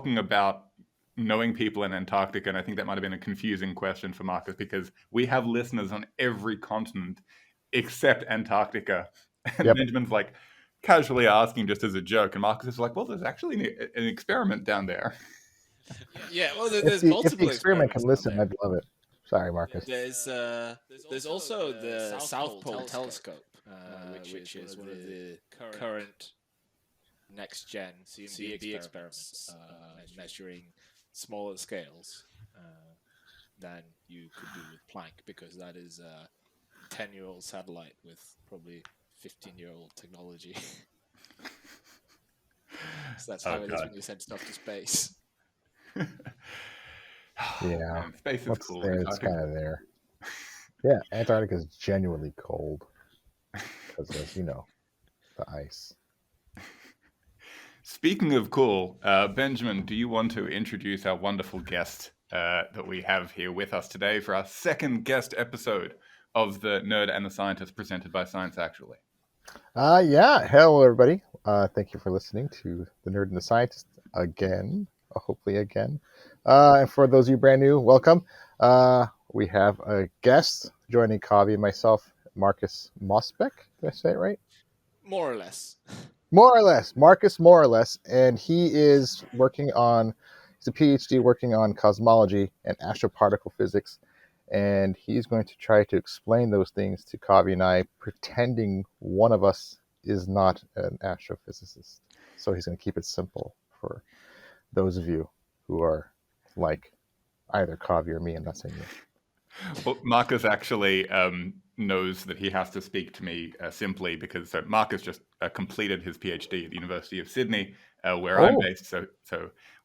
talking about knowing people in Antarctica, and I think that might have been a confusing question for Marcus because we have listeners on every continent except Antarctica. And Yep. Benjamin's like casually asking just as a joke, and Marcus is like, well, there's actually an experiment down there. Yeah, well, If there's the multiple experiment experiments can down listen, there. I'd love it. Sorry, Marcus. There's also the South Pole Telescope, which is one of the current next-gen CMB experiments, measuring smaller scales than you could do with Planck, because that is a 10-year-old satellite with probably 15-year-old technology. So that's how it is when you send stuff to space. Yeah, Space is cool. there, it's kind of there. Yeah, Antarctica is genuinely cold because of, the ice. Speaking of cool, Benjamin, do you want to introduce our wonderful guest that we have here with us today for our second guest episode of the Nerd and the Scientist presented by Science Actually? Yeah, hello everybody. Thank you for listening to the Nerd and the Scientist again, hopefully again. And for those of you brand new, welcome. We have a guest joining Kovi and myself, Markus Mosbech. Did I say it right? More or less. More or less, Markus more or less, and he is working on, he's a PhD working on cosmology and astroparticle physics, and he's going to try to explain those things to Kavi and I, pretending one of us is not an astrophysicist. So he's going to keep it simple for those of you who are like either Kavi or me. I'm not saying you. Well, Marcus actually knows that he has to speak to me simply because Marcus just completed his PhD at the University of Sydney, where I'm based. So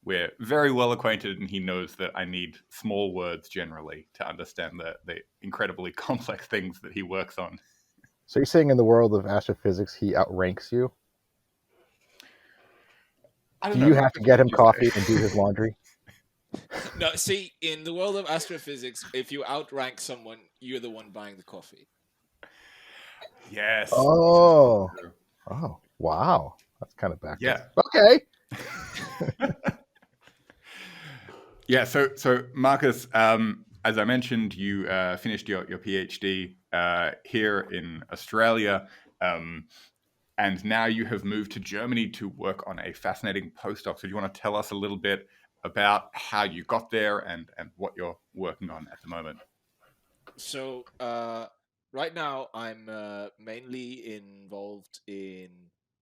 we're very well acquainted, and he knows that I need small words generally to understand the incredibly complex things that he works on. So you're saying in the world of astrophysics, he outranks you? Do you have to get him coffee and do his laundry? No, see, in the world of astrophysics, if you outrank someone, you're the one buying the coffee. Yes. Oh, wow. That's kind of backwards. Yeah. Okay. Yeah, so Marcus, as I mentioned, you finished your PhD here in Australia, and now you have moved to Germany to work on a fascinating postdoc. So do you want to tell us a little bit about how you got there and what you're working on at the moment? So right now I'm mainly involved in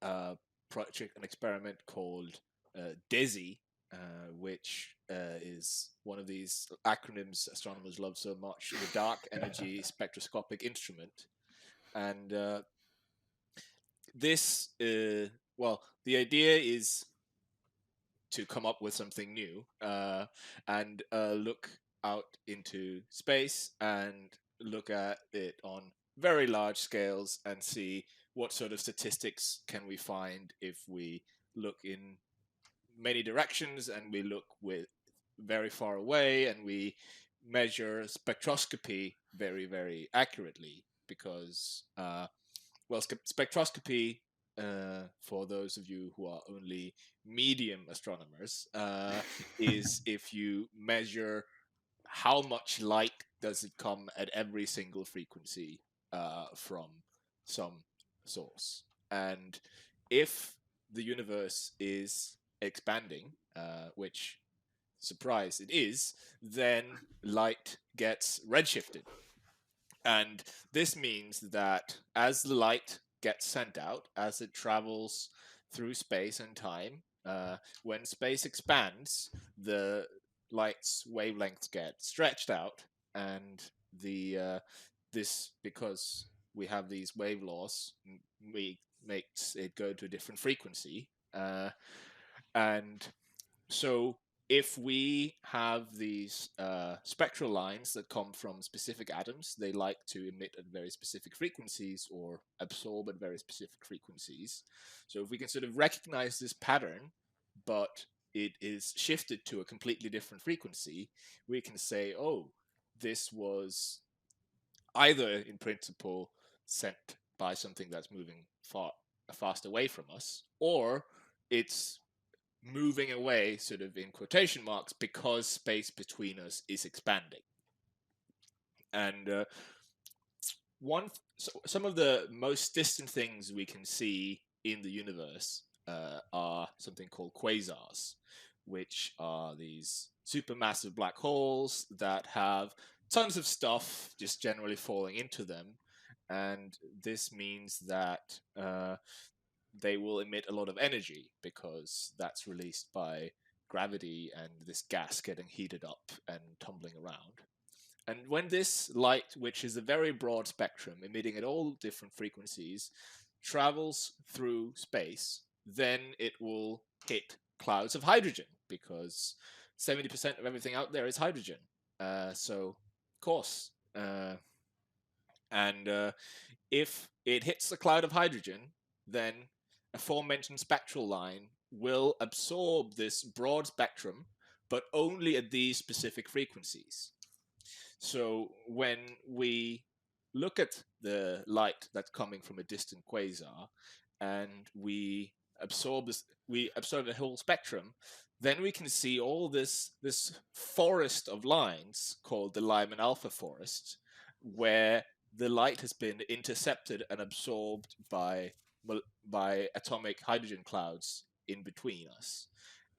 a project, an experiment called DESI, which is one of these acronyms astronomers love so much, the Dark Energy Spectroscopic Instrument. And this, well, the idea is to come up with something new and look out into space and look at it on very large scales and see what sort of statistics can we find if we look in many directions and we look with very far away and we measure spectroscopy very, very accurately because spectroscopy, for those of you who are only medium astronomers, is if you measure how much light does it come at every single frequency from some source. And if the universe is expanding, which, surprise, it is, then light gets redshifted. And this means that as the light gets sent out, as it travels through space and time, when space expands, the light's wavelengths get stretched out, and this, because we have these wave laws, makes it go to a different frequency, and so if we have these spectral lines that come from specific atoms, they like to emit at very specific frequencies or absorb at very specific frequencies. So if we can sort of recognize this pattern, but it is shifted to a completely different frequency, we can say, oh, this was either in principle sent by something that's moving fast away from us, or it's moving away, sort of in quotation marks, because space between us is expanding. And some of the most distant things we can see in the universe are something called quasars, which are these supermassive black holes that have tons of stuff just generally falling into them. And this means that they will emit a lot of energy because that's released by gravity and this gas getting heated up and tumbling around. And when this light, which is a very broad spectrum, emitting at all different frequencies, travels through space, then it will hit clouds of hydrogen because 70% of everything out there is hydrogen. So, of course. And if it hits a cloud of hydrogen, then aforementioned spectral line will absorb this broad spectrum, but only at these specific frequencies. So when we look at the light that's coming from a distant quasar and we absorb the whole spectrum, then we can see all this forest of lines called the Lyman alpha forest, where the light has been intercepted and absorbed by atomic hydrogen clouds in between us.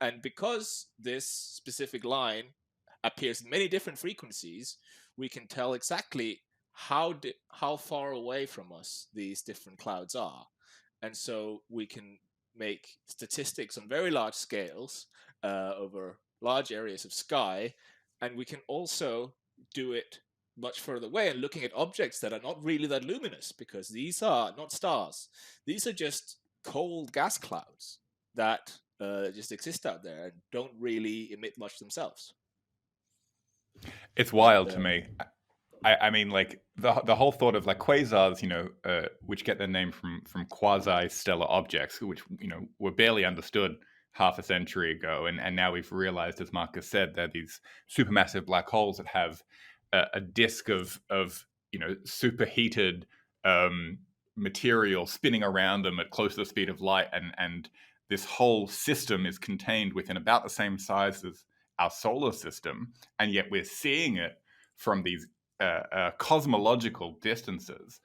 And because this specific line appears in many different frequencies, we can tell exactly how far away from us these different clouds are. And so we can make statistics on very large scales over large areas of sky, and we can also do it much further away and looking at objects that are not really that luminous, because these are not stars. These are just cold gas clouds that just exist out there and don't really emit much themselves. It's wild to me. I mean, like the whole thought of like quasars, which get their name from quasi-stellar objects, which were barely understood half a century ago, and now we've realized, as Marcus said, they're these supermassive black holes that have a disk of superheated material spinning around them at close to the speed of light, and this whole system is contained within about the same size as our solar system, and yet we're seeing it from these cosmological distances.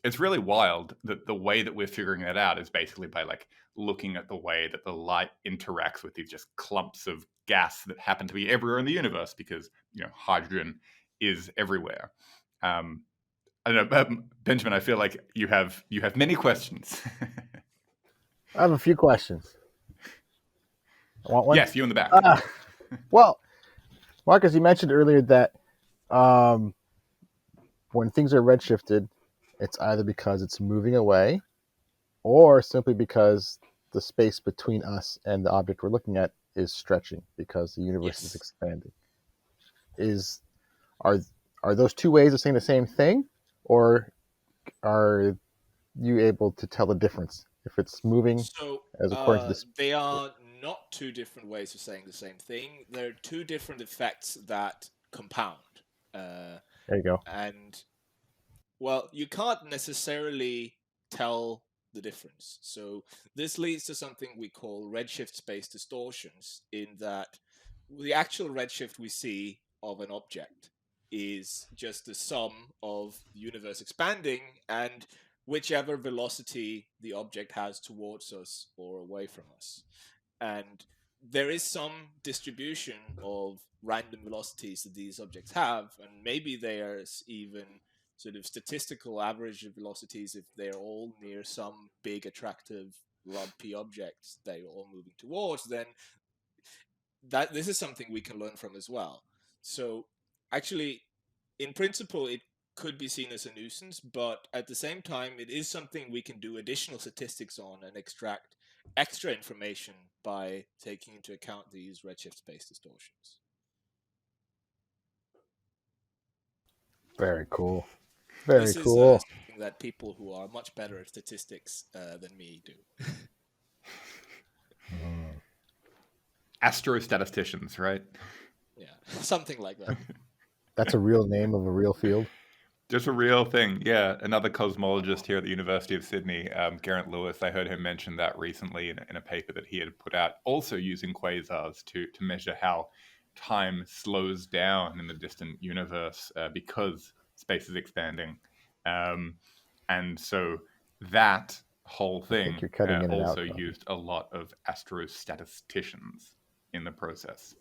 It's really wild that the way that we're figuring that out is basically by like looking at the way that the light interacts with these just clumps of gas that happen to be everywhere in the universe, because hydrogen is everywhere. I don't know, Benjamin, I feel like you have many questions. I have a few questions. I want one. Yes, you in the back. Well, Marcus, you mentioned earlier that when things are redshifted, it's either because it's moving away or simply because the space between us and the object we're looking at is stretching because the universe is expanding. Are those two ways of saying the same thing, or are you able to tell the difference if it's moving? So as according to this, they are not two different ways of saying the same thing. They're two different effects that compound. There you go. And well, you can't necessarily tell the difference. So this leads to something we call redshift space distortions, in that the actual redshift we see of an object is just the sum of the universe expanding and whichever velocity the object has towards us or away from us. And there is some distribution of random velocities that these objects have, and maybe there's even sort of statistical average of velocities if they're all near some big attractive lumpy objects they're all moving towards. Then this is something we can learn from as well. So actually, in principle, it could be seen as a nuisance, but at the same time, it is something we can do additional statistics on and extract extra information by taking into account these redshift space distortions. Very cool. Very this cool. is something that people who are much better at statistics than me do. Astrostatisticians, right? Yeah, something like that. That's a real name of a real field. Just a real thing. Yeah, another cosmologist here at the University of Sydney, Geraint Lewis, I heard him mention that recently in a paper that he had put out, also using quasars to measure how time slows down in the distant universe because space is expanding. And so that whole I think thing you're cutting in and out, also though. used a lot of astrostatisticians in the process.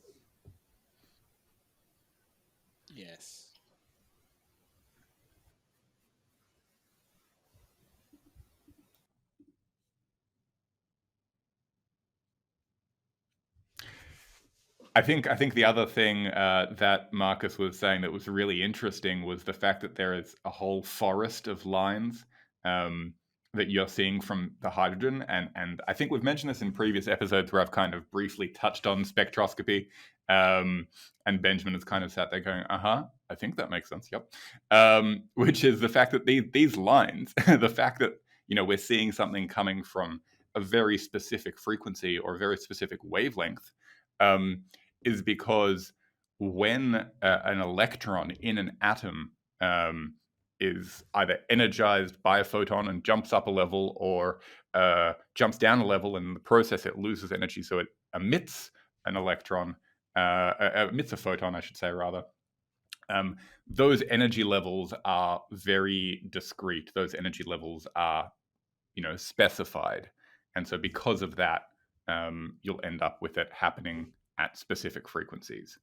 Yes. I think the other thing that Marcus was saying that was really interesting was the fact that there is a whole forest of lines that you're seeing from the hydrogen, and I think we've mentioned this in previous episodes where I've kind of briefly touched on spectroscopy, and Benjamin has kind of sat there going, I think that makes sense, yep. Which is the fact that these lines, the fact that we're seeing something coming from a very specific frequency or a very specific wavelength. Is because when an electron in an atom is either energized by a photon and jumps up a level or jumps down a level, and in the process it loses energy, so it emits an electron, emits a photon, I should say, rather. Those energy levels are very discrete. Those energy levels are, specified. And so because of that, you'll end up with it happening at specific frequencies.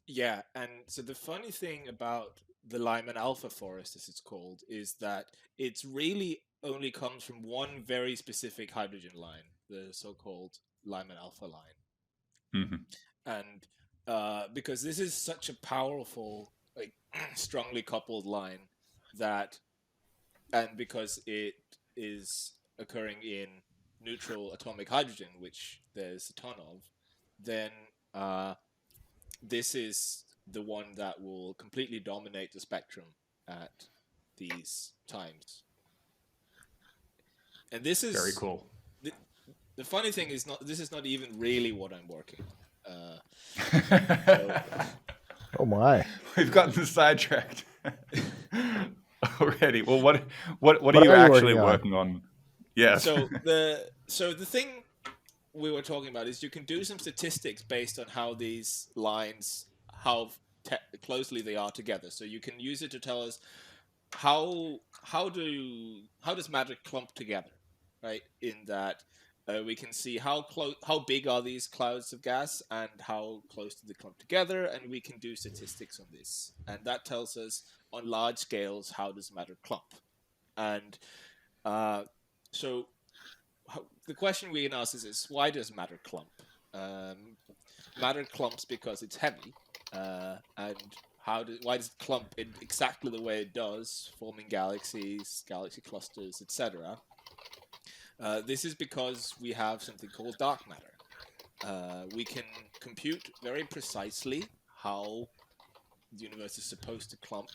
Yeah, and so the funny thing about the Lyman alpha forest, as it's called, is that it's really only comes from one very specific hydrogen line, the so-called Lyman alpha line. Mm-hmm. And because this is such a powerful, like strongly coupled line that, and because it is occurring in neutral atomic hydrogen, which there's a ton of, then this is the one that will completely dominate the spectrum at these times. And this is very cool. The funny thing is, this is not even really what I'm working on. Oh my! We've gotten sidetracked already. Well, what are you actually working on? Yes. So the thing we were talking about is you can do some statistics based on how these lines, how closely they are together. So you can use it to tell us how does matter clump together, right? In that we can see how big are these clouds of gas and how close do they clump together, and we can do statistics on this, and that tells us on large scales how does matter clump. And so the question we can ask is why does matter clump? Matter clumps because it's heavy, and why does it clump in exactly the way it does, forming galaxies, galaxy clusters, etc.? This is because we have something called dark matter. We can compute very precisely how the universe is supposed to clump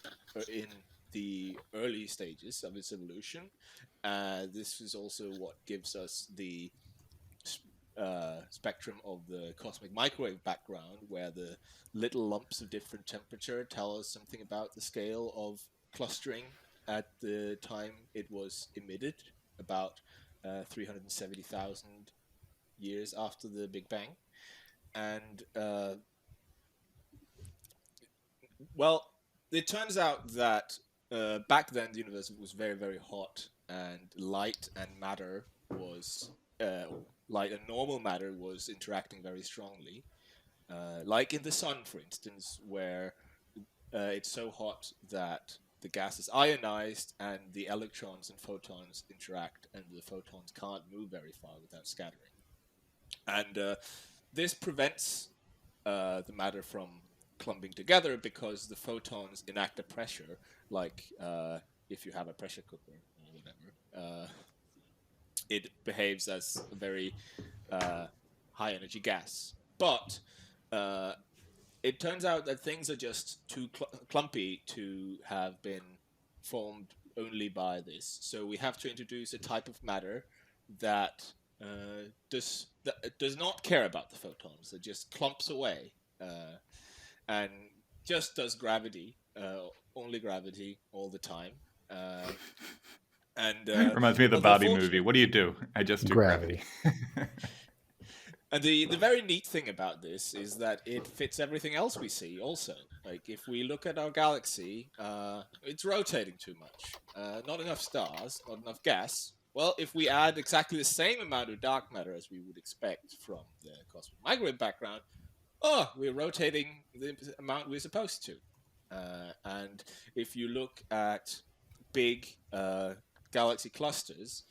in the early stages of its evolution. This is also what gives us the spectrum of the cosmic microwave background, where the little lumps of different temperature tell us something about the scale of clustering at the time it was emitted, about 370,000 years after the Big Bang. And well, it turns out that back then the universe was very, very hot, and light and matter was light and normal matter was interacting very strongly, like in the sun, for instance, where it's so hot that the gas is ionized and the electrons and photons interact, and the photons can't move very far without scattering. And this prevents the matter from clumping together because the photons enact a pressure, like if you have a pressure cooker or whatever. It behaves as a very high energy gas. But it turns out that things are just too clumpy to have been formed only by this. So we have to introduce a type of matter that does not care about the photons. It just clumps away. And just does gravity, only gravity all the time. And Reminds me of the Barbie movie. What do? I just do gravity. And the very neat thing about this is that it fits everything else we see also. Like, if we look at our galaxy, it's rotating too much. Not enough stars, not enough gas. Well, if we add exactly the same amount of dark matter as we would expect from the cosmic microwave background, we're rotating the amount we're supposed to. And if you look at big galaxy clusters,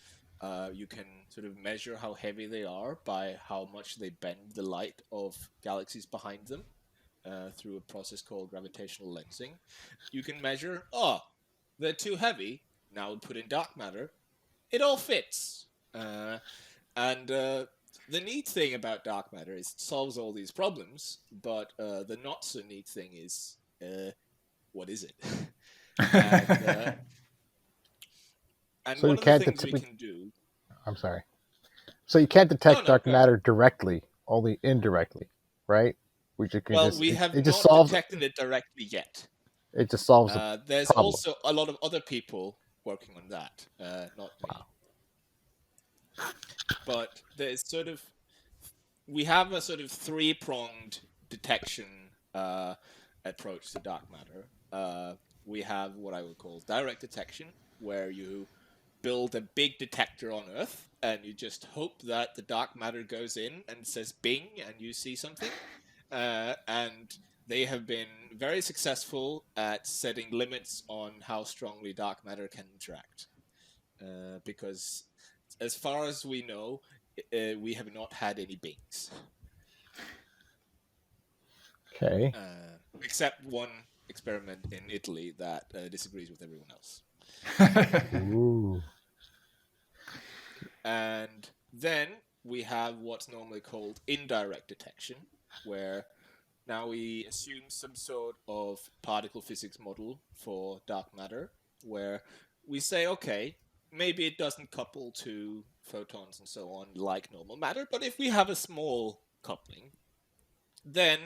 you can sort of measure how heavy they are by how much they bend the light of galaxies behind them through a process called gravitational lensing. You can measure, they're too heavy. Now we put in dark matter. It all fits. And the neat thing about dark matter is it solves all these problems, but the not so neat thing is, what is it? And So one of the things we can do. I'm sorry. So you can't detect dark matter directly, only indirectly, right? We have it just not solves, detected it directly yet. It just solves there's problem. Also a lot of other people working on that, not me. But there's we have a sort of three-pronged detection approach to dark matter. We have what I would call direct detection, where you build a big detector on Earth and you just hope that the dark matter goes in and says bing and you see something. And they have been very successful at setting limits on how strongly dark matter can interact. Because as far as we know, we have not had any bings. Okay. Except one experiment in Italy that disagrees with everyone else. Ooh. And then we have what's normally called indirect detection, where now we assume some sort of particle physics model for dark matter, where we say, okay, maybe it doesn't couple to photons and so on like normal matter, but if we have a small coupling, then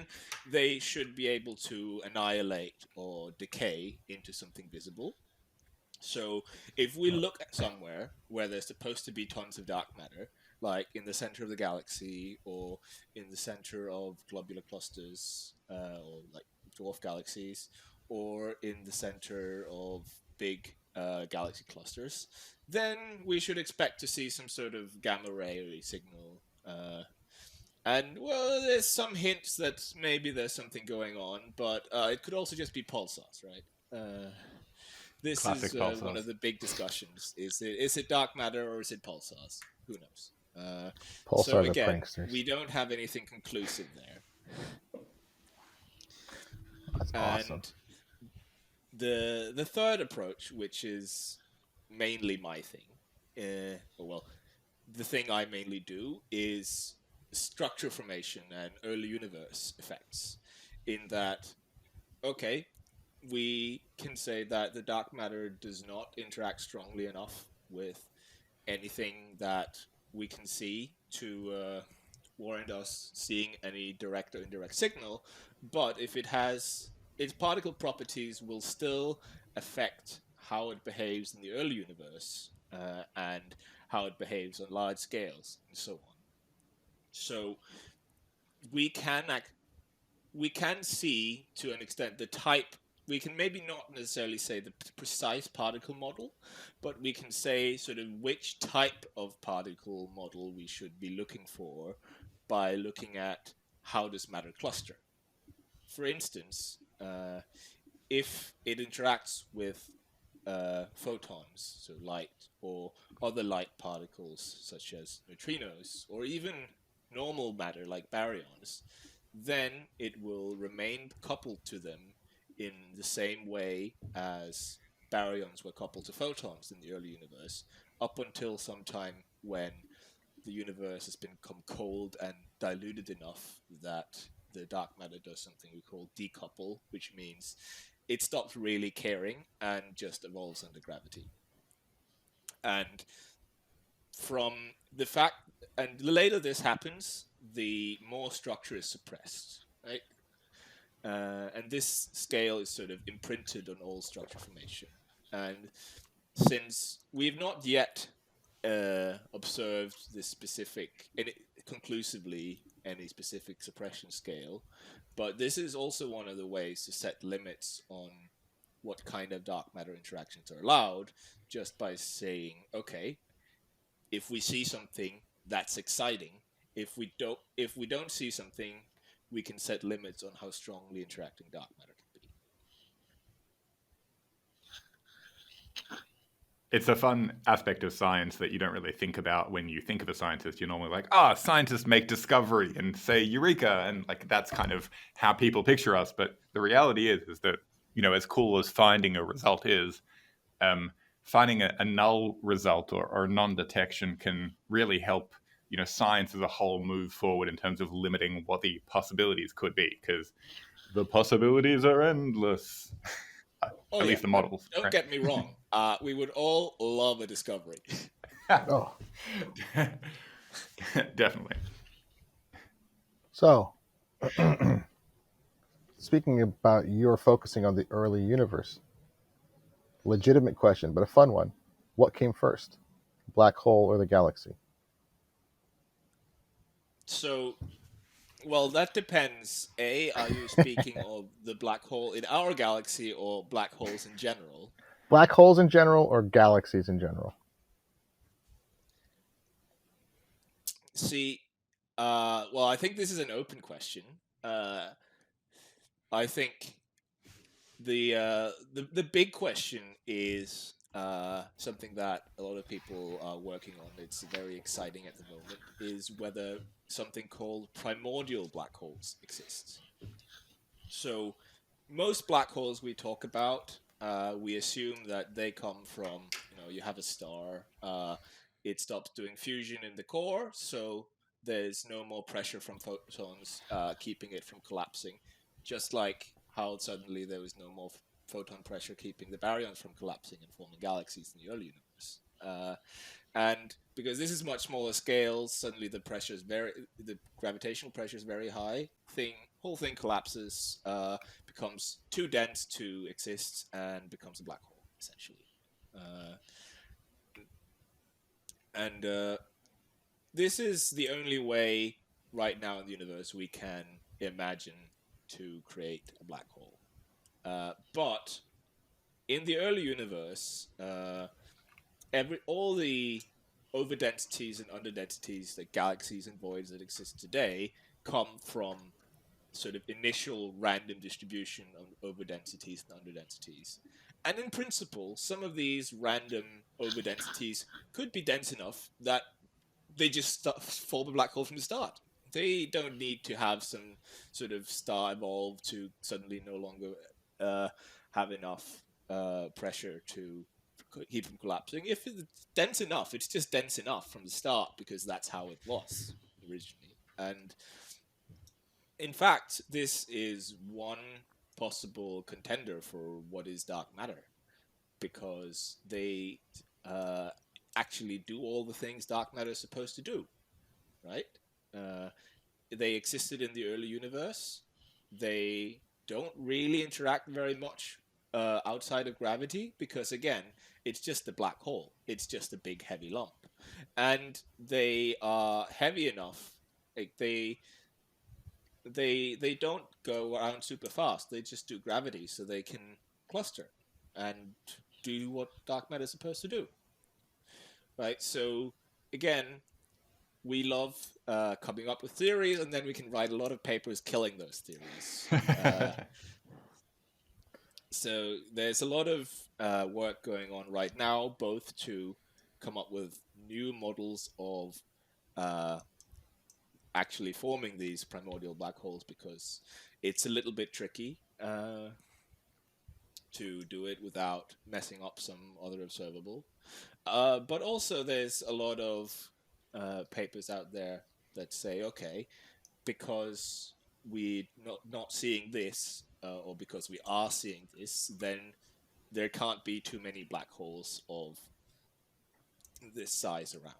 they should be able to annihilate or decay into something visible. So if we look at somewhere where there's supposed to be tons of dark matter, like in the center of the galaxy or in the center of globular clusters or like dwarf galaxies, or in the center of big galaxy clusters, then we should expect to see some sort of gamma ray signal. And, well, there's some hints that maybe there's something going on, but it could also just be pulsars, right? This Classic is one of the big discussions. Is it dark matter or is it pulsars? Who knows? Pulsars so are again, pranksters. we don't have anything conclusive there. That's awesome. And the third approach, which is mainly my thing, the thing I mainly do is structure formation and early universe effects. In that, okay, we can say that the dark matter does not interact strongly enough with anything that we can see to warrant us seeing any direct or indirect signal. But if it has, its particle properties will still affect how it behaves in the early universe and how it behaves on large scales and so on. So we can see to an extent the type. We can maybe not necessarily say the precise particle model, but we can say sort of which type of particle model we should be looking for by looking at how does matter cluster. For instance, if it interacts with photons, so light, or other light particles such as neutrinos, or even normal matter like baryons, then it will remain coupled to them in the same way as baryons were coupled to photons in the early universe, up until some time when the universe has become cold and diluted enough that the dark matter does something we call decouple, which means it stops really caring and just evolves under gravity. And from the fact, and the later this happens, the more structure is suppressed, right? And this scale is sort of imprinted on all structure formation. And since we've not yet observed this specific, conclusively, any specific suppression scale, but this is also one of the ways to set limits on what kind of dark matter interactions are allowed, just by saying, okay, if we see something, that's exciting. If we don't see something, we can set limits on how strongly interacting dark matter can be. It's a fun aspect of science that you don't really think about when you think of a scientist. You're normally like, scientists make discovery and say eureka, and like that's kind of how people picture us. But the reality is that, as cool as finding a result is, finding a null result or non-detection can really help science as a whole move forward in terms of limiting what the possibilities could be, because the possibilities are endless. At least the models. Don't get me wrong. We would all love a discovery. Oh, definitely. so speaking about you're focusing on the early universe, legitimate question, but a fun one. What came first, black hole or the galaxy? So, well, that depends. Are you speaking of the black hole in our galaxy or black holes in general? Black holes in general or galaxies in general? See, well, I think this is an open question. I think the big question is something that a lot of people are working on. It's very exciting at the moment. Is whether something called primordial black holes exists. So most black holes we talk about, we assume that they come from, you have a star, it stops doing fusion in the core, so there's no more pressure from photons keeping it from collapsing, just like how suddenly there was no more photon pressure keeping the baryons from collapsing and forming galaxies in the early universe. And because this is much smaller scale, suddenly the gravitational pressure is very high. Whole thing collapses, becomes too dense to exist, and becomes a black hole essentially. And this is the only way right now in the universe we can imagine to create a black hole. But in the early universe, all the overdensities and underdensities, the galaxies and voids that exist today, come from sort of initial random distribution of overdensities and underdensities. And in principle, some of these random overdensities could be dense enough that they just form a black hole from the start. They don't need to have some sort of star evolve to suddenly no longer have enough pressure to keep from collapsing. If it's dense enough, it's just dense enough from the start because that's how it was originally. And in fact, this is one possible contender for what is dark matter, because they actually do all the things dark matter is supposed to do, right? They existed in the early universe. They don't really interact very much outside of gravity because, again, it's just a black hole. It's just a big heavy lump, and they are heavy enough. Like they don't go around super fast. They just do gravity, so they can cluster and do what dark matter is supposed to do. Right. So again, we love coming up with theories, and then we can write a lot of papers killing those theories. So there's a lot of work going on right now, both to come up with new models of actually forming these primordial black holes, because it's a little bit tricky to do it without messing up some other observable. But also there's a lot of papers out there that say, okay, because we're not seeing this, or because we are seeing this, then there can't be too many black holes of this size around.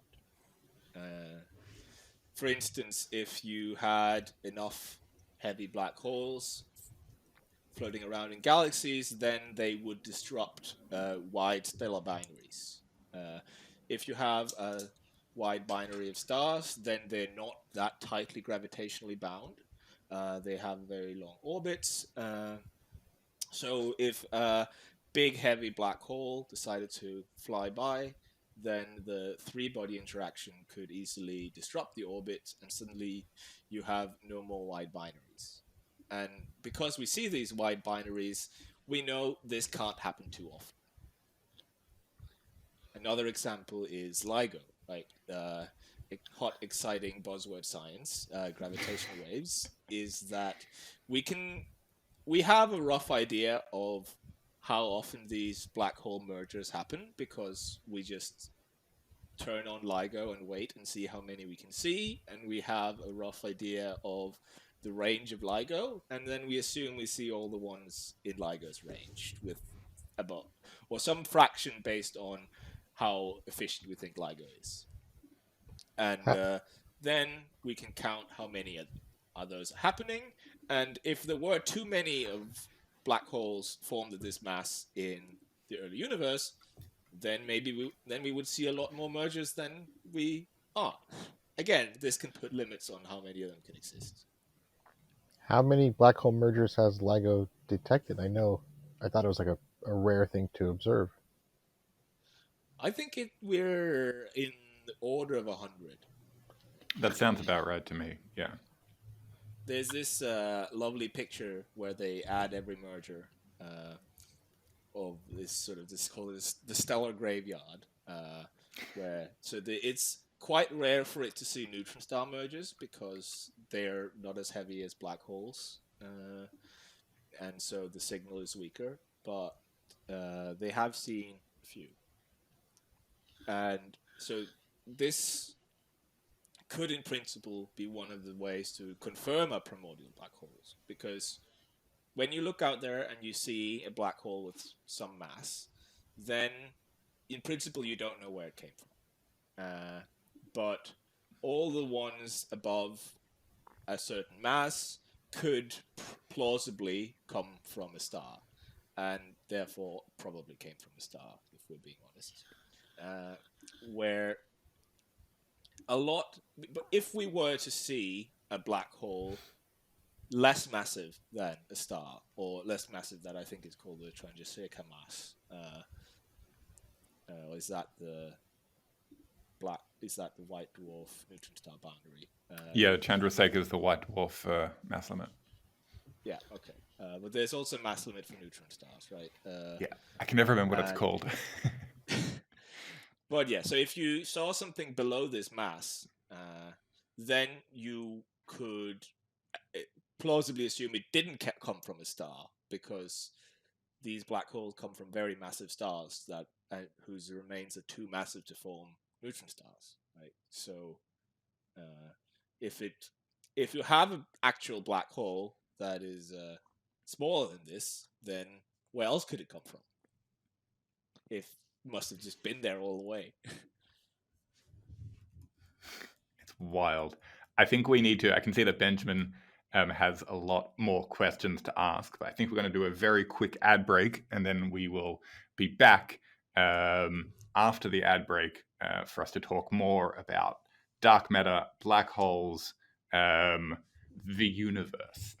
For instance, if you had enough heavy black holes floating around in galaxies, then they would disrupt wide stellar binaries. If you have a wide binary of stars, then they're not that tightly gravitationally bound. They have very long orbits. So if a big heavy black hole decided to fly by, then the three-body interaction could easily disrupt the orbit, and suddenly you have no more wide binaries. And because we see these wide binaries, we know this can't happen too often. Another example is LIGO, like hot, exciting buzzword science, gravitational waves, is that we have a rough idea of how often these black hole mergers happen because we just turn on LIGO and wait and see how many we can see, and we have a rough idea of the range of LIGO, and then we assume we see all the ones in LIGO's range with about or some fraction based on how efficient we think LIGO is, and then we can count how many are those happening, and if there were too many of black holes formed at this mass in the early universe, then maybe we would see a lot more mergers than we are. Again, this can put limits on how many of them can exist. How many black hole mergers has LIGO detected? I thought it was like a rare thing to observe. I think we're in the order of 100. That sounds about right to me. Yeah. There's this lovely picture where they add every merger of this the stellar graveyard, where it's quite rare for it to see neutron star mergers because they're not as heavy as black holes, and so the signal is weaker. But they have seen a few, and so this could, in principle, be one of the ways to confirm our primordial black holes, because when you look out there and you see a black hole with some mass, then in principle you don't know where it came from. But all the ones above a certain mass could plausibly come from a star, and therefore probably came from a star, if we're being honest. Where a lot, but if we were to see a black hole less massive than a star, or less massive than I think is called the Chandrasekhar mass, is that the white dwarf neutron star boundary? Yeah, Chandrasekhar is the white dwarf mass limit. Yeah, okay. But there's also mass limit for neutron stars, right? Yeah, I can never remember what it's called. But yeah, so if you saw something below this mass, then you could plausibly assume it didn't come from a star, because these black holes come from very massive stars that whose remains are too massive to form neutron stars, right? So if you have an actual black hole that is smaller than this, then where else could it come from? It must have just been there all the way. It's wild. I think we need to. I can see that Benjamin has a lot more questions to ask, but I think we're going to do a very quick ad break, and then we will be back after the ad break for us to talk more about dark matter, black holes, the universe.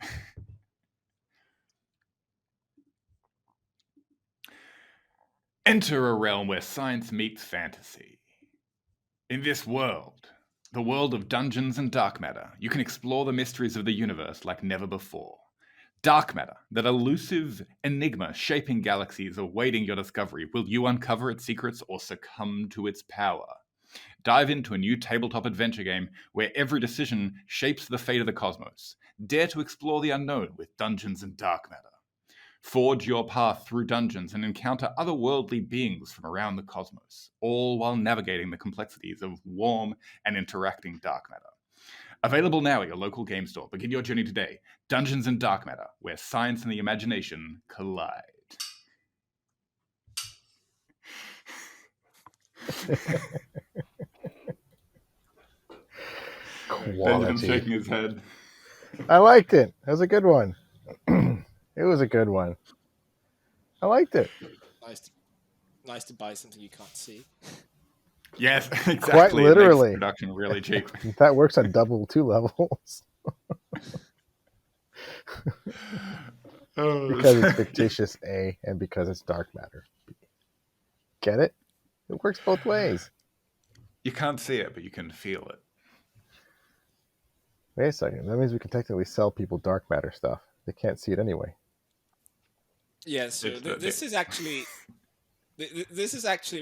Enter a realm where science meets fantasy. In this world, the world of Dungeons and Dark Matter, you can explore the mysteries of the universe like never before. Dark matter, that elusive enigma shaping galaxies awaiting your discovery. Will you uncover its secrets or succumb to its power? Dive into a new tabletop adventure game where every decision shapes the fate of the cosmos. Dare to explore the unknown with Dungeons and Dark Matter. Forge your path through dungeons and encounter otherworldly beings from around the cosmos, all while navigating the complexities of warm and interacting dark matter. Available now at your local game store. Begin your journey today. Dungeons and Dark Matter, where science and the imagination collide. Quality. Benjamin's shaking his head. I liked it. That was a good one. It was a good one. I liked it. Nice to buy something you can't see. Yes, exactly. Quite literally. It makes production really cheap. That works on double 2 levels. Because it's fictitious A and because it's dark matter B. Get it? It works both ways. You can't see it, but you can feel it. Wait a second. That means we can technically sell people dark matter stuff. They can't see it anyway. Yeah, so this is actually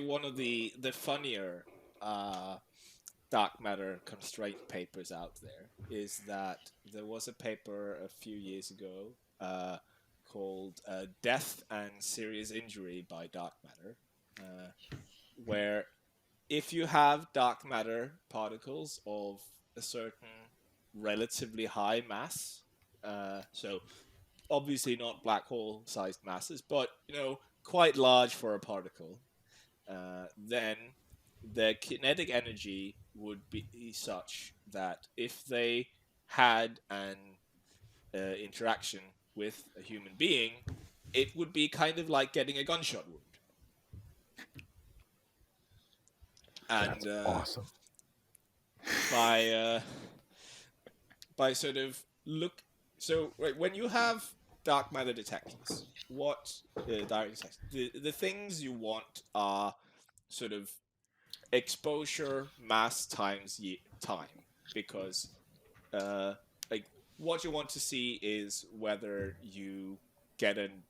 one of the funnier dark matter constraint papers out there. Is that there was a paper a few years ago called "Death and Serious Injury by Dark Matter," where if you have dark matter particles of a certain relatively high mass, so obviously not black hole sized masses, but quite large for a particle, then the kinetic energy would be such that if they had an interaction with a human being, it would be kind of like getting a gunshot wound. And That's awesome. By sort of when you have dark matter detectors, the things you want are sort of exposure mass times time, because like what you want to see is whether you get an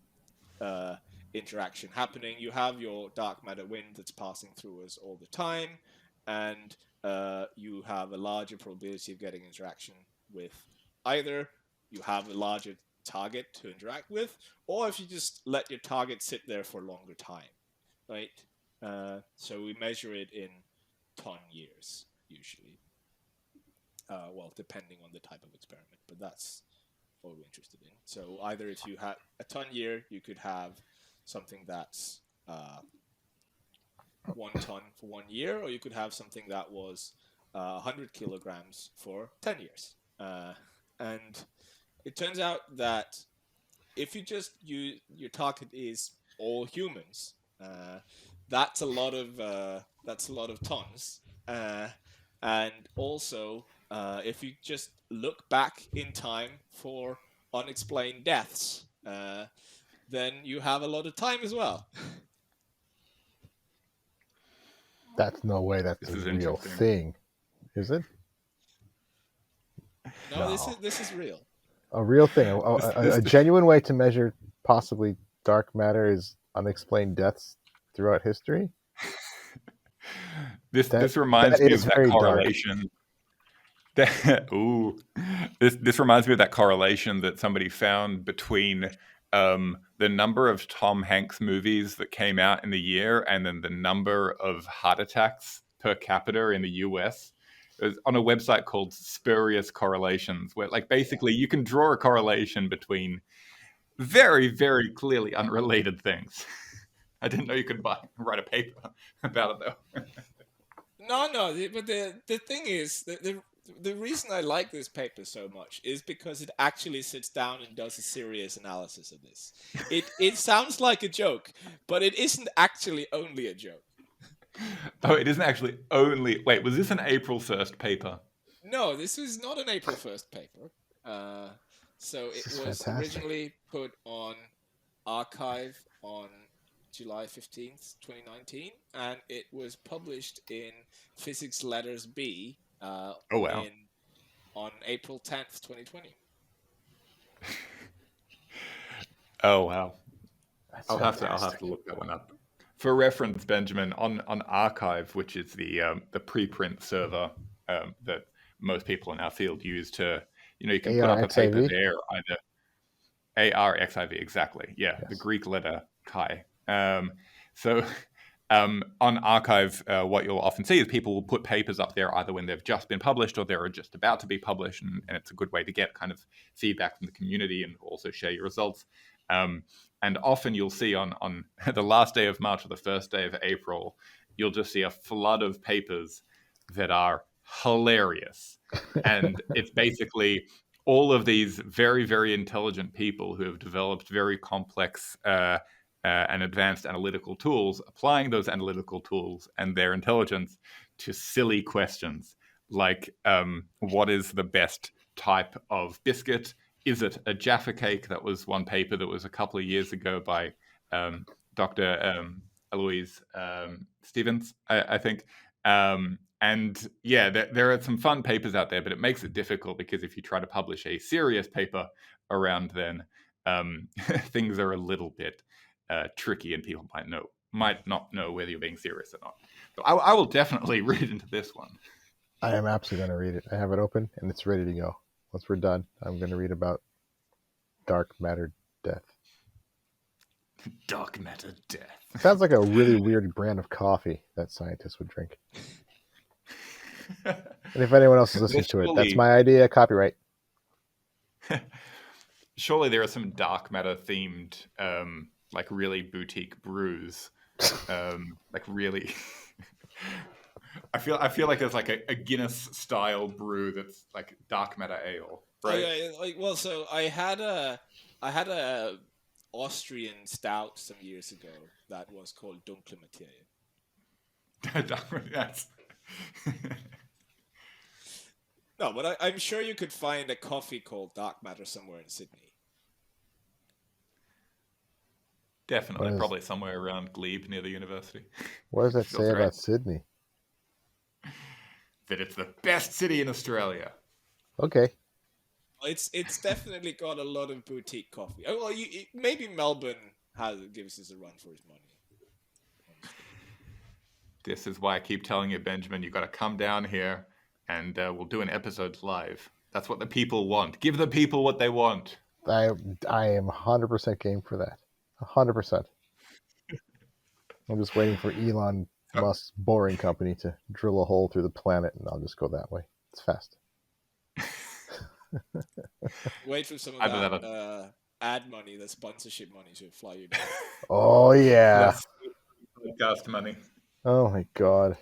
interaction happening. You have your dark matter wind that's passing through us all the time, and you have a larger probability of getting interaction with either you have a larger target to interact with, or if you just let your target sit there for a longer time, right? So we measure it in ton years usually. Well, depending on the type of experiment, but that's what we're interested in. So either if you had a ton year, you could have something that's 1 ton for 1 year, or you could have something that was 100 kilograms for 10 years. And it turns out that if you just your target is all humans, that's a lot of tons. And also, if you just look back in time for unexplained deaths, then you have a lot of time as well. That's no way that's a real thing, is it? No, this is real. A real thing. A genuine way to measure possibly dark matter is unexplained deaths throughout history. This reminds me of that correlation. This reminds me of that correlation that somebody found between the number of Tom Hanks movies that came out in the year and then the number of heart attacks per capita in the US. It was on a website called Spurious Correlations, where like basically you can draw a correlation between very, very clearly unrelated things. I didn't know you could write a paper about it though. No, but the thing is, the reason I like this paper so much is because it actually sits down and does a serious analysis of this. It sounds like a joke, but it isn't actually only a joke. Oh, it isn't actually only... Wait, was this an April 1st paper? No, this is not an April 1st paper. So it was originally put on arXiv on July 15th, 2019, and it was published in Physics Letters B on April 10th, 2020. Oh, wow. I'll have to look that one up. For reference, Benjamin, on arXiv, which is the preprint server that most people in our field use to, you can put up a paper there, either arXiv, exactly. Yeah, yes. The Greek letter chi. So on arXiv, what you'll often see is people will put papers up there either when they've just been published or they're just about to be published, and it's a good way to get kind of feedback from the community and also share your results. And often you'll see on the last day of March or the first day of April, you'll just see a flood of papers that are hilarious. And it's basically all of these very, very intelligent people who have developed very complex and advanced analytical tools, applying those analytical tools and their intelligence to silly questions like what is the best type of biscuit? Is it a Jaffa cake? That was one paper that was a couple of years ago by Dr. Eloise Stevens, I think. And yeah, there are some fun papers out there, but it makes it difficult because if you try to publish a serious paper around then, things are a little bit tricky, and people might not know whether you're being serious or not. So I will definitely read into this one. I am absolutely going to read it. I have it open and it's ready to go. Once we're done, I'm going to read about dark matter death. Dark matter death. Sounds like a really weird brand of coffee that scientists would drink. And if anyone else is listening to it, that's my idea. Copyright. Surely there are some dark matter themed, like really boutique brews, like really. I feel like there's like a Guinness style brew that's like dark matter ale, right? So I had a Austrian stout some years ago that was called Dunkle Materie. That's. No, but I'm sure you could find a coffee called Dark Matter somewhere in Sydney. Definitely, probably somewhere around Glebe near the university. What does that say about Sydney? That it's the best city in Australia. Okay. It's definitely got a lot of boutique coffee. Oh, well, maybe Melbourne gives us a run for his money. This is why I keep telling you, Benjamin, you got to come down here, and we'll do an episode live. That's what the people want. Give the people what they want. I am 100% game for that. 100%. I'm just waiting for Elon Musk's boring company to drill a hole through the planet, and I'll just go that way. It's fast. Wait for some of that ad money, the sponsorship money to fly you down. Oh, yeah. Podcast money. Oh, my God.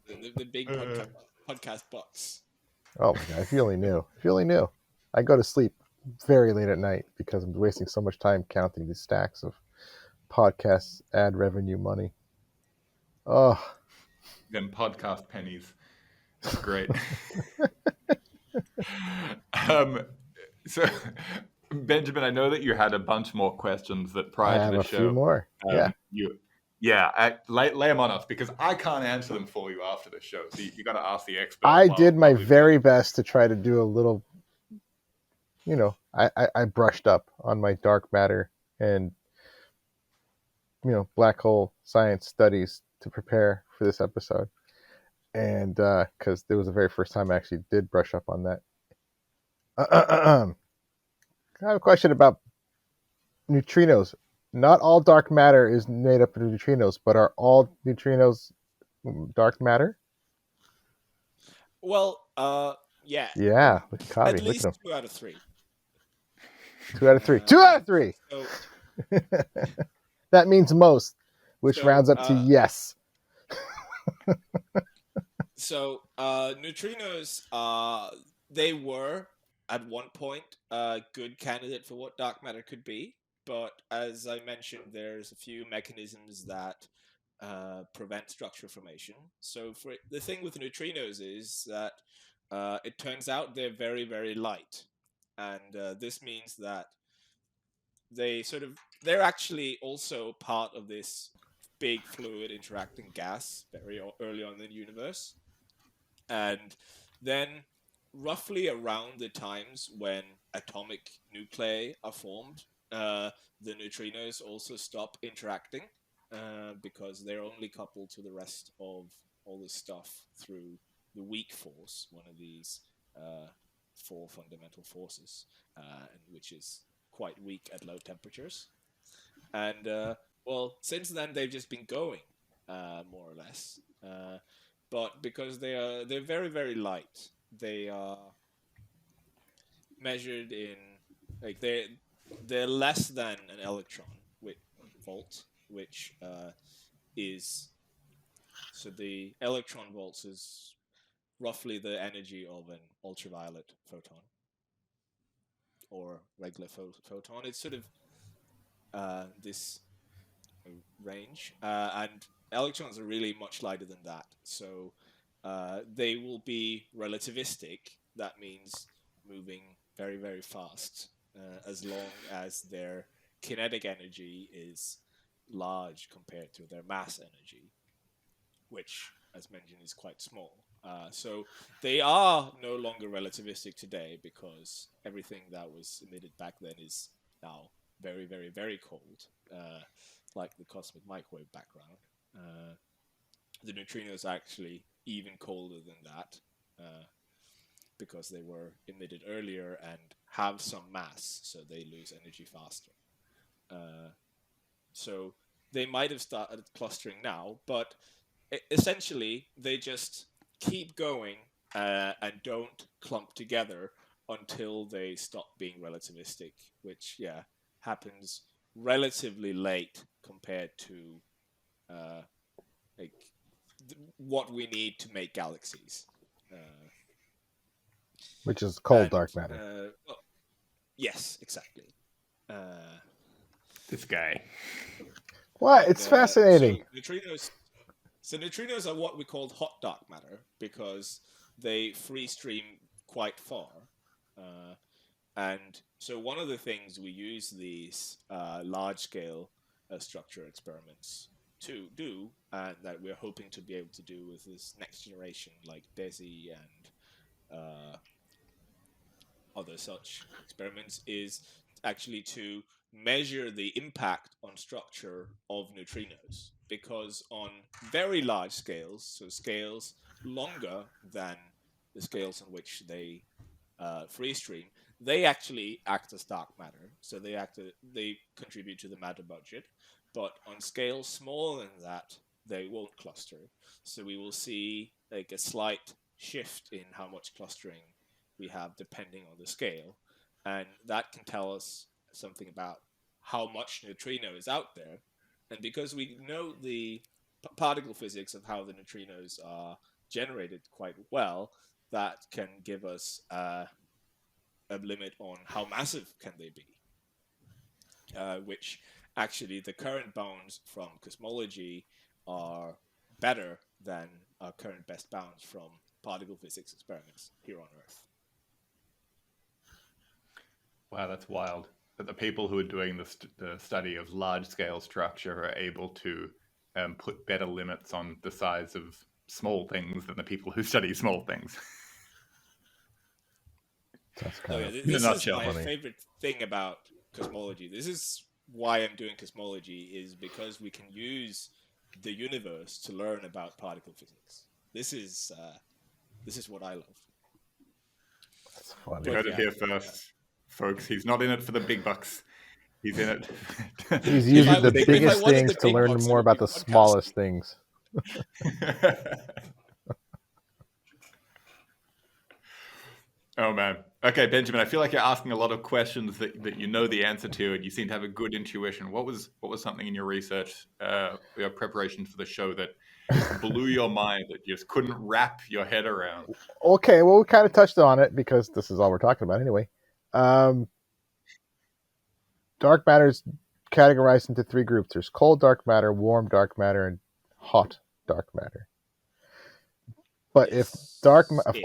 The big podcast bucks. Oh, my God. If you only knew. If you only knew. I go to sleep very late at night because I'm wasting so much time counting these stacks of podcast ad revenue money. Oh. Them podcast pennies. That's great. So, Benjamin, I know that you had a bunch more questions that prior to the show. I have a few more. Lay them on us because I can't answer them for you after the show. So you got to ask the expert. I did my very best to try to do a little. I brushed up on my dark matter and black hole science studies to prepare for this episode, and because it was the very first time I actually did brush up on that. I have a question about neutrinos. Not all dark matter is made up of neutrinos, but are all neutrinos dark matter? Well, yeah. Yeah, look at Kovi. At least 2 out of 3. 2 out of 3. 2 out of 3! So, that means most, which rounds up to yes. So, neutrinos, they were, at one point, a good candidate for what dark matter could be. But as I mentioned, there's a few mechanisms that prevent structure formation. So the thing with neutrinos is that it turns out they're very, very light. And this means that they're actually also part of this big fluid interacting gas very early on in the universe. And then roughly around the times when atomic nuclei are formed, the neutrinos also stop interacting because they're only coupled to the rest of all this stuff through the weak force, one of these 4 fundamental forces, which is quite weak at low temperatures. And since then they've just been going, more or less. But because they're very, very light, they are measured in they're less than an electron volt, which is so the electron volts is roughly the energy of an ultraviolet photon. or regular photon. It's sort of this range, and electrons are really much lighter than that. So they will be relativistic. That means moving very, very fast, as long as their kinetic energy is large compared to their mass energy, which, as mentioned, is quite small. So they are no longer relativistic today because everything that was emitted back then is now very, very, very cold, like the cosmic microwave background. The neutrinos are actually even colder than that because they were emitted earlier and have some mass, so they lose energy faster. So they might have started clustering now, but essentially they just keep going and don't clump together until they stop being relativistic, which happens relatively late compared to like what we need to make galaxies, which is cold dark matter. Well, yes, exactly. This guy. What? It's fascinating. So neutrinos are what we call hot dark matter because they free stream quite far. And so one of the things we use these large-scale structure experiments to do, and that we're hoping to be able to do with this next generation, like DESI and other such experiments, is actually to measure the impact on structure of neutrinos. Because on very large scales, so scales longer than the scales on which they free stream, they actually act as dark matter. So they contribute to the matter budget. But on scales smaller than that, they won't cluster. So we will see like a slight shift in how much clustering we have depending on the scale. And that can tell us something about how much neutrino is out there. And because we know the particle physics of how the neutrinos are generated quite well, that can give us a limit on how massive can they be, which actually the current bounds from cosmology are better than our current best bounds from particle physics experiments here on Earth. Wow, that's wild. That the people who are doing the study of large-scale structure are able to put better limits on the size of small things than the people who study small things. That's kind of this is my favorite thing about cosmology. This is why I'm doing cosmology, is because we can use the universe to learn about particle physics. This is what I love. That's funny. You heard it here first, folks. He's not in it for the big bucks. He's in it. He's using the biggest things to learn more about the smallest things. Oh man. Okay, Benjamin, I feel like you're asking a lot of questions that you know the answer to, and you seem to have a good intuition. What was something in your research, your preparation for the show that blew your mind, that you just couldn't wrap your head around? Okay, well, we kind of touched on it because this is all we're talking about anyway. Dark matter is categorized into three groups. There's cold dark matter, warm dark matter, and hot dark matter. But if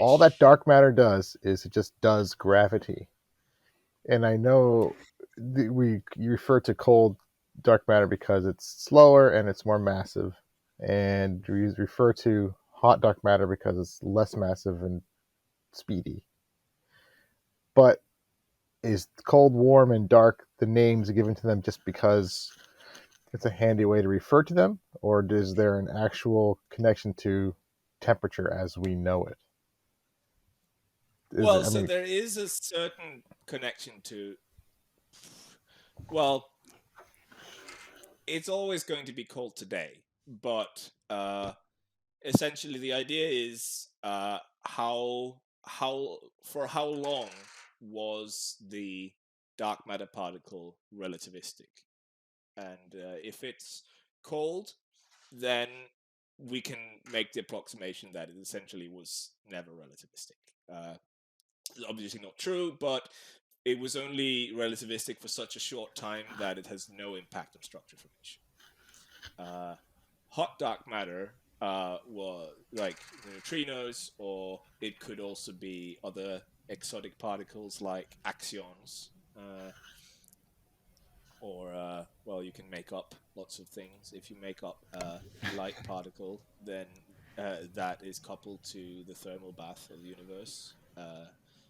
all that dark matter does is it just does gravity. And I know you refer to cold dark matter because it's slower and it's more massive. And we refer to hot dark matter because it's less massive and speedy. But is cold, warm, and dark the names given to them just because it's a handy way to refer to them? Or is there an actual connection to temperature as we know it? There is a certain connection to, well, it's always going to be cold today, but essentially the idea is for how long was the dark matter particle relativistic? And if it's cold, then we can make the approximation that it essentially was never relativistic. It's obviously not true, but it was only relativistic for such a short time that it has no impact on structure formation. Hot dark matter was like neutrinos, or it could also be other exotic particles like axions, or well, you can make up lots of things. If you make up a light particle, then that is coupled to the thermal bath of the universe.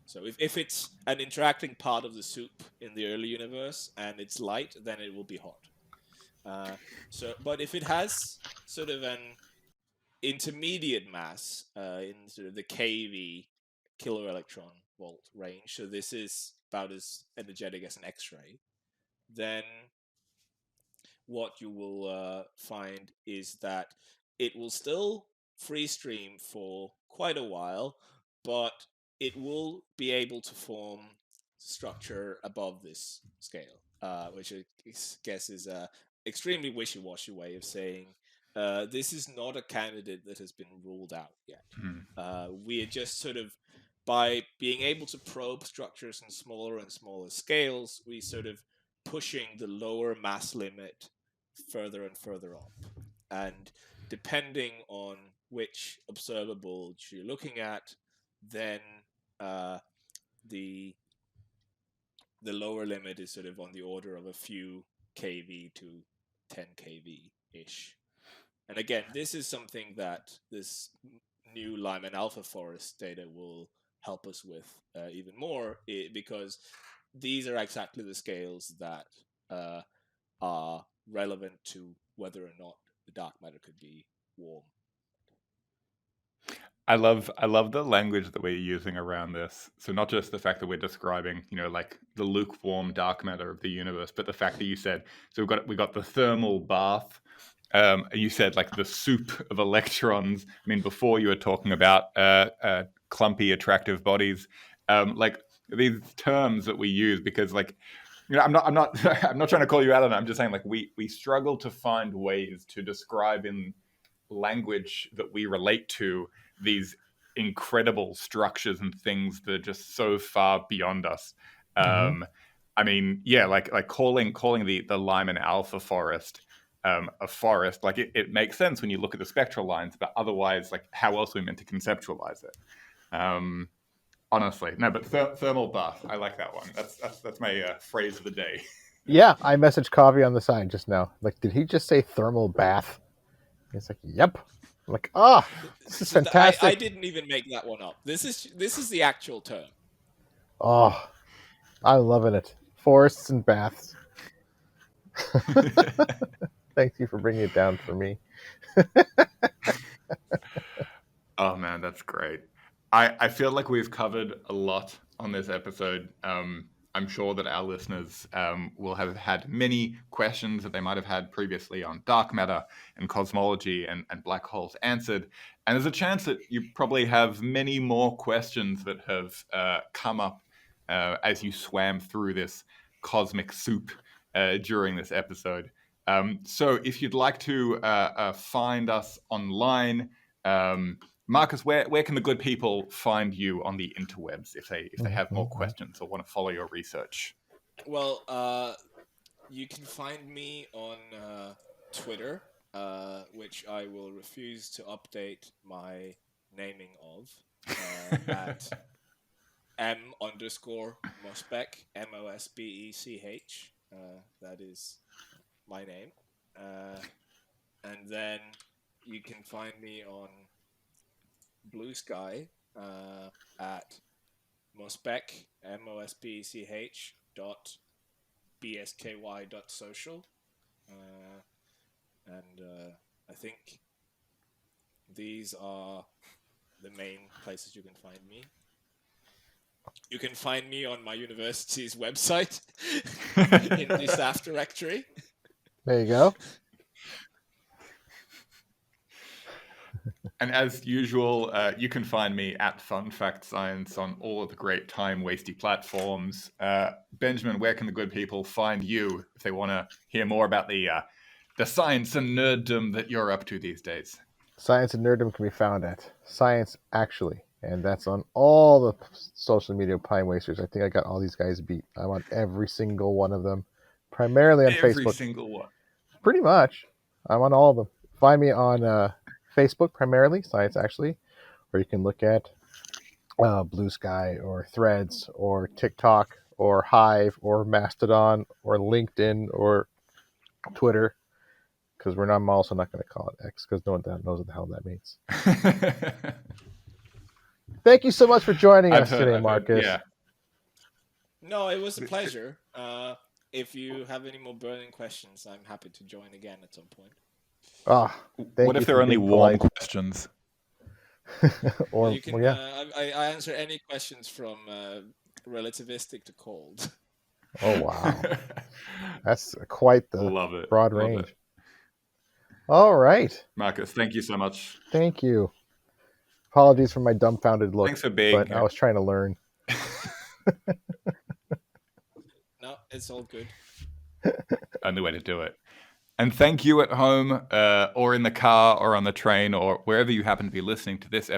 So if it's an interacting part of the soup in the early universe and it's light, then it will be hot. But if it has sort of an intermediate mass in sort of the keV kilo electron volt range, so this is about as energetic as an X-ray, then what you will find is that it will still free stream for quite a while, but it will be able to form structure above this scale, which I guess is a extremely wishy-washy way of saying this is not a candidate that has been ruled out yet. We are just sort of, by being able to probe structures in smaller and smaller scales, we sort of pushing the lower mass limit further and further up. And depending on which observable you're looking at, then the lower limit is sort of on the order of a few keV to 10 keV ish. And again, this is something that this new Lyman alpha forest data will help us with even more, because these are exactly the scales that are relevant to whether or not the dark matter could be warm. I love the language that we're using around this. So not just the fact that we're describing, like the lukewarm dark matter of the universe, but the fact that you said, so we got the thermal bath. You said like the soup of electrons. I mean, before you were talking about clumpy, attractive bodies. Like these terms that we use, because like, I'm not I'm not trying to call you out on it. I'm just saying like we struggle to find ways to describe in language that we relate to these incredible structures and things that are just so far beyond us. I mean, yeah, like calling the Lyman alpha forest a forest, like it makes sense when you look at the spectral lines, but otherwise, like how else are we meant to conceptualize it? Honestly, no, but thermal bath, I like that one. That's my phrase of the day. Yeah, I messaged Kovi on the side just now. Like, did he just say thermal bath? He's like, yep. I'm like, this is fantastic. I didn't even make that one up. This is the actual term. Oh, I'm loving it. Forests and baths. Thank you for bringing it down for me. Oh man, that's great. I feel like we've covered a lot on this episode. I'm sure that our listeners will have had many questions that they might have had previously on dark matter and cosmology and black holes answered. And there's a chance that you probably have many more questions that have come up as you swam through this cosmic soup during this episode. So if you'd like to find us online, Markus, where can the good people find you on the interwebs if they have more questions or want to follow your research? Well, you can find me on Twitter, which I will refuse to update my naming of, at m_Mosbech, Mosbech. That is my name. And then you can find me on Blue Sky at Mosbech, Mosbech .bsky.social. And I think these are the main places you can find me. You can find me on my university's website in the staff directory. There you go. And as usual, you can find me at Fun Fact Science on all of the great time-wasty platforms. Benjamin, where can the good people find you if they want to hear more about the science and nerddom that you're up to these days? Science and nerddom can be found at Science Actually, And that's on all the social media Pine Wasters. I think I got all these guys beat. I'm on every single one of them, primarily on Every Facebook. single one. Pretty much. I'm on all of them. Find me on Facebook, primarily, Science Actually, where you can look at Blue Sky or Threads or TikTok or Hive or Mastodon or LinkedIn or Twitter, because I'm also not going to call it X because no one knows what the hell that means. Thank you so much for joining us today, Marcus. Yeah. No, it was a pleasure. If you have any more burning questions, I'm happy to join again at some point. What if there are only warm questions? Well, you can. I answer any questions from relativistic to cold. Oh wow, that's quite the broad range. All right, Marcus, thank you so much. Thank you. Apologies for my dumbfounded look. Thanks for being here. I was trying to learn. No, it's all good. Only way to do it. And thank you at home or in the car or on the train or wherever you happen to be listening to this episode.